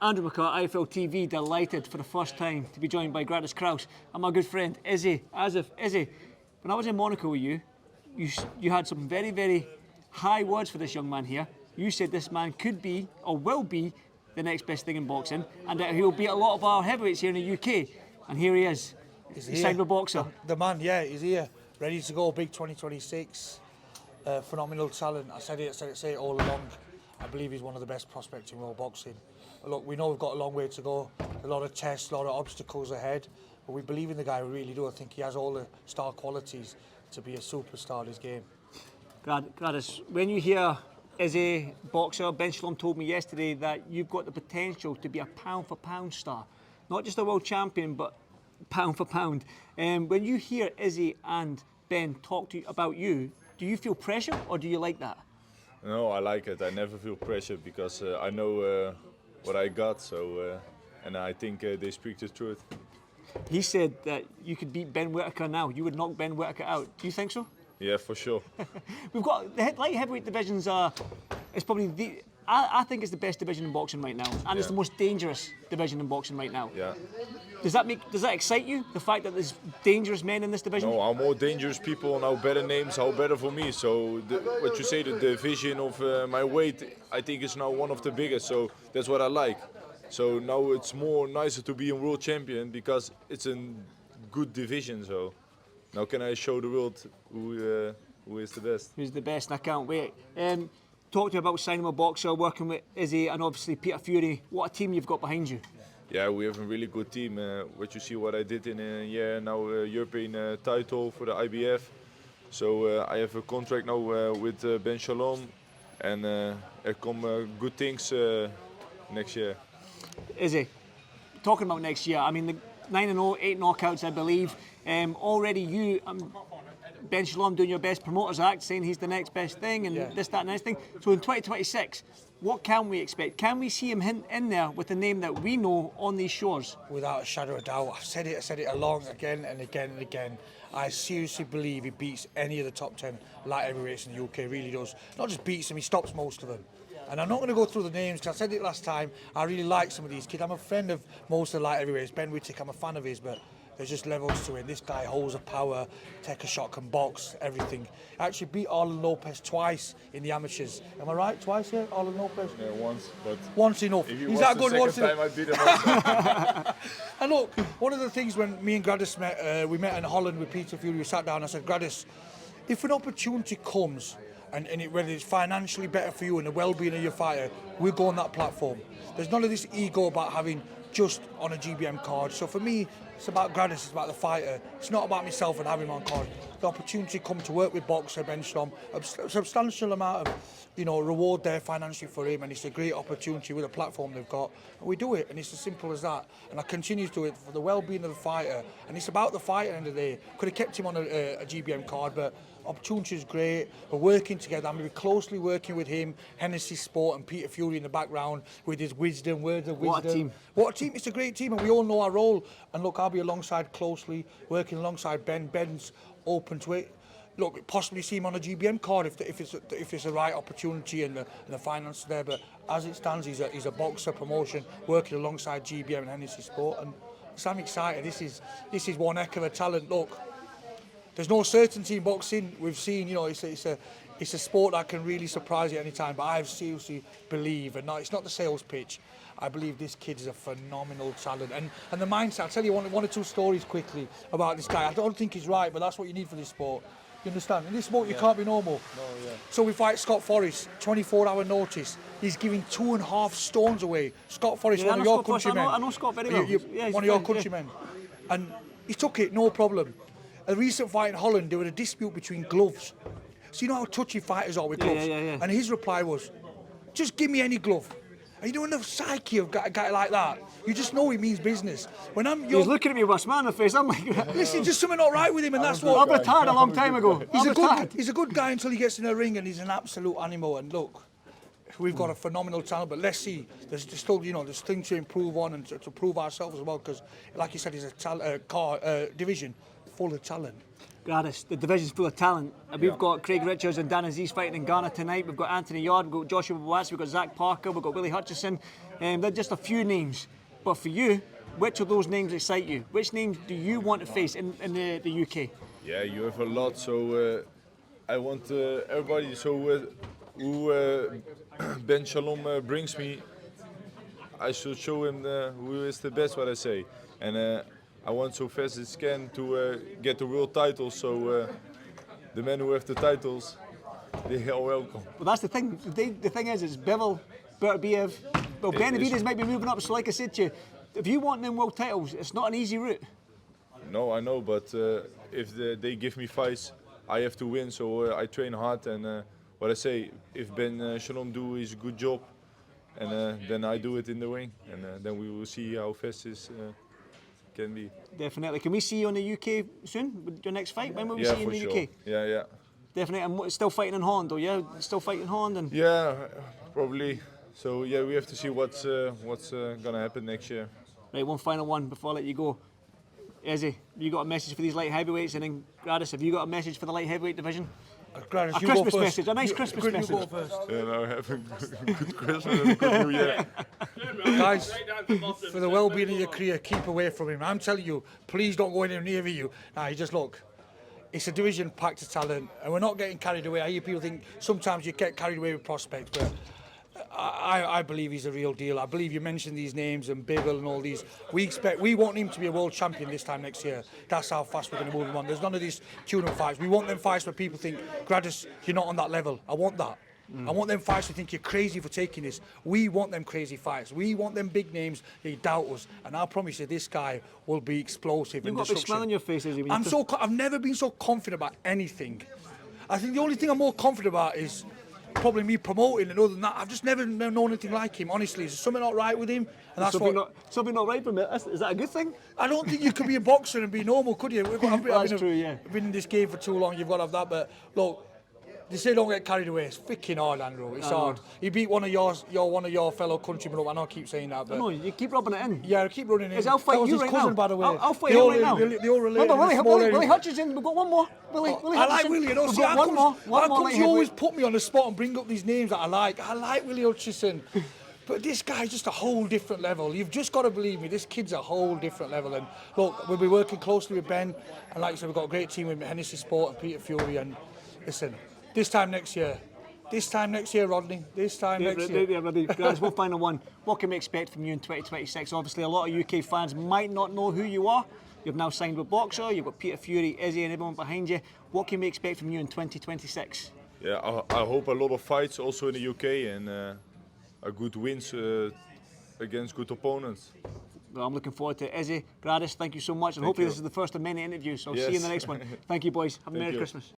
Andrew McCart, IFLTV, delighted for the first time to be joined by Gradus, Kraus and my good friend Izzy. Asif, Izzy, when I was in Monaco with you, you had some very, very high words for this young man here. You said this man could be, or will be, the next best thing in boxing, and that he'll beat a lot of our heavyweights here in the UK. And here he is. He's signed with Boxer. The man, yeah, he's here, ready to go, big 2026. Phenomenal talent. I said it all along. I believe he's one of the best prospects in world boxing. Look, we know we've got a long way to go, a lot of tests, a lot of obstacles ahead, but we believe in the guy, we really do. I think he has all the star qualities to be a superstar in his game. Gradus, when you hear Izzy, Boxer, Ben Shalom told me yesterday that you've got the potential to be a pound-for-pound star. Not just a world champion, but pound for pound. When you hear Izzy and Ben talk to you about you, do you feel pressure or do you like that? No, I like it. I never feel pressure because I know what I got, so and I think they speak the truth. He said that you could beat Ben Whittaker now. You would knock Ben Whittaker out. Do you think so? Yeah, for sure. We've got the light heavyweight divisions are. It's probably the. I think it's the best division in boxing right now, and it's the most dangerous division in boxing right now. Yeah. Does that excite you? The fact that there's dangerous men in this division? No, how more dangerous people, how better names, how better for me. So what you say, the division of my weight, I think is now one of the biggest. So that's what I like. So now it's more nicer to be a world champion because it's a good division. So now can I show the world who is the best? Who's the best? And I can't wait. Talk to you about signing a Boxer, working with Izzy and obviously Peter Fury. What a team you've got behind you. Yeah, we have a really good team. What you see, what I did in a year now, European title for the IBF. So I have a contract now with Ben Shalom, and there come good things next year. Izzy, talking about next year, I mean, the 9-0, 8 knockouts, I believe. Already you, Ben Shalom doing your best promoters act, saying he's the next best thing and this, that, and this thing. So in 2026, what can we expect? Can we see him in there with the name that we know on these shores? Without a shadow of a doubt. I said it along again and again and again. I seriously believe he beats any of the top 10 light heavyweights in the UK, really does. Not just beats them, he stops most of them. And I'm not going to go through the names because I said it last time. I really like some of these kids. I'm a friend of most of the light heavyweights. Ben Whittaker, I'm a fan of his, but there's just levels to it. This guy holds a power, take a shot, can box, everything. Actually beat Arlen Lopez twice in the amateurs. Am I right? Twice here, Arlen Lopez? Yeah, once, but once enough. If He's that good once enough. I beat him also. And look, one of the things when me and Gradus met, we met in Holland with Peter Fury, we sat down and I said, Gradus, if an opportunity comes, and whether it's financially better for you and the well-being of your fighter, we'll go on that platform. There's none of this ego about having just on a GBM card. So for me, it's about Gradus, it's about the fighter. It's not about myself and having him on card. The opportunity come to work with Boxer, Ben Shalom, a substantial amount of reward there financially for him, and it's a great opportunity with the platform they've got. And we do it, and it's as simple as that. And I continue to do it for the well-being of the fighter. And it's about the fighter at the end of the day. Could have kept him on a GBM card, but opportunity is great. We're working together. I'm going to be closely working with him, Hennessy Sport and Peter Fury in the background with his wisdom, words of wisdom. What a team. What a team. It's a great team and we all know our role. And look, I'll be alongside closely, working alongside Ben. Ben's open to it. Look, possibly see him on a GBM card if it's the right opportunity and the finance there. But as it stands, he's a Boxer promotion, working alongside GBM and Hennessy Sport. And so I'm excited. This is one heck of a talent. Look, there's no certainty in boxing. We've seen, it's a sport that can really surprise you at any time. But I seriously believe, and it's not the sales pitch, I believe this kid is a phenomenal talent. And the mindset, I'll tell you one or two stories quickly about this guy. I don't think he's right, but that's what you need for this sport. You understand? In this sport, you can't be normal. No, yeah. So we fight Scott Forrest, 24-hour notice. He's giving 2.5 stones away. Scott Forrest, one of your countrymen. I know Scott very well. One of your countrymen. And he took it, no problem. A recent fight in Holland, there was a dispute between gloves. So you know how touchy fighters are with gloves? Yeah. And his reply was, just give me any glove. And you know, in the psyche of a guy like that, you just know he means business. When He's looking at me with a smile on the face. I'm like, listen, just something not right with him, and that's what. I retired a long time ago. He's a good guy until he gets in the ring, and he's an absolute animal. And look, we've got a phenomenal talent, but let's see. There's still, there's things to improve on and to prove ourselves as well. Because, like you said, he's a division full of talent. Gradus, the division's full of talent. We've got Craig Richards and Dan Aziz fighting in Ghana tonight. We've got Anthony Yard, we've got Joshua Watts, we've got Zach Parker, we've got Willie Hutchison. They're just a few names. But for you, which of those names excite you? Which names do you want to face in the UK? Yeah, you have a lot. So I want everybody. So who Ben Shalom brings me, I should show him who is the best. What I say, and I want so fast as can to get the world title. So the men who have the titles, they are welcome. Well, that's the thing. The thing is Bivol, Bertbiev, well, Benavides might be moving up. So like I said to you, if you want them world titles, it's not an easy route. No, I know, but if they give me fights, I have to win. So I train hard, and what I say, if Ben Shalom do his good job, and then I do it in the ring, and then we will see how fast this can be. Definitely. Can we see you in the UK soon? With your next fight? When will we see you in the sure. UK? Yeah. Definitely. And still fighting in Holland, though, yeah? Still fighting in Holland? And Yeah, probably. So yeah, we have to see what's gonna happen next year. right, one final one before I let you go. Izzy, you got a message for these light heavyweights, and then Gradus, have you got a message for the light heavyweight division? Gradus, A you go Christmas first. message, a nice Christmas message. You go first. Yeah, no, have a good Christmas and a good New Year. Guys, for the well-being of your career, keep away from him. I'm telling you, please don't go anywhere near you. Now, you just look. It's a division packed to talent, and we're not getting carried away. I hear people think sometimes you get carried away with prospects, but I believe he's a real deal. I believe you mentioned these names and Bivol and all these. We want him to be a world champion this time next year. That's how fast we're going to move him on. There's none of these tune-up fights. We want them fights where people think, Gradus, you're not on that level. I want that. I want them fights who think you're crazy for taking this. We want them crazy fights. We want them big names. They doubt us, and I promise you, this guy will be explosive. You've got a big smile on your face, Izzy. I've never been so confident about anything. I think the only thing I'm more confident about is probably me promoting, and other than that, I've just never known anything like him. Honestly, is there something not right with him? And that's something not right from it. Is that a good thing? I don't think you could be a boxer and be normal, could you? That's true, yeah. I've been in this game for too long. You've got to have that. But look, they say don't get carried away. It's freaking hard, Andrew. It's hard. He beat one of your fellow countrymen up. I know I keep saying that, but no, you keep rubbing it in. Yeah, I keep running in. I'll fight you his right cousin, now. by the way. I'll fight him right now. They all related. Remember, Willie Hutchinson. We've got one more. Willie I like Hutchinson. Willie. You know, We've see, got one more. How come you always put me on the spot and bring up these names that I like? I like Willie Hutchinson. But this guy's just a whole different level. You've just got to believe me, this kid's a whole different level. And look, we'll be working closely with Ben. And like you said, we've got a great team with Hennessy Sport and Peter Fury. And listen, this time next year, Rodney. This time next year. Yeah, Rodney. Guys, one final one. What can we expect from you in 2026? Obviously, a lot of UK fans might not know who you are. You've now signed with Boxer. You've got Peter Fury, Izzy, and everyone behind you. What can we expect from you in 2026? Yeah, I hope a lot of fights also in the UK and a good wins against good opponents. Well, I'm looking forward to it. Izzy, Gradus, thank you so much. And hopefully this is the first of many interviews. So I'll see you in the next one. Thank you, boys. Have a Merry Christmas.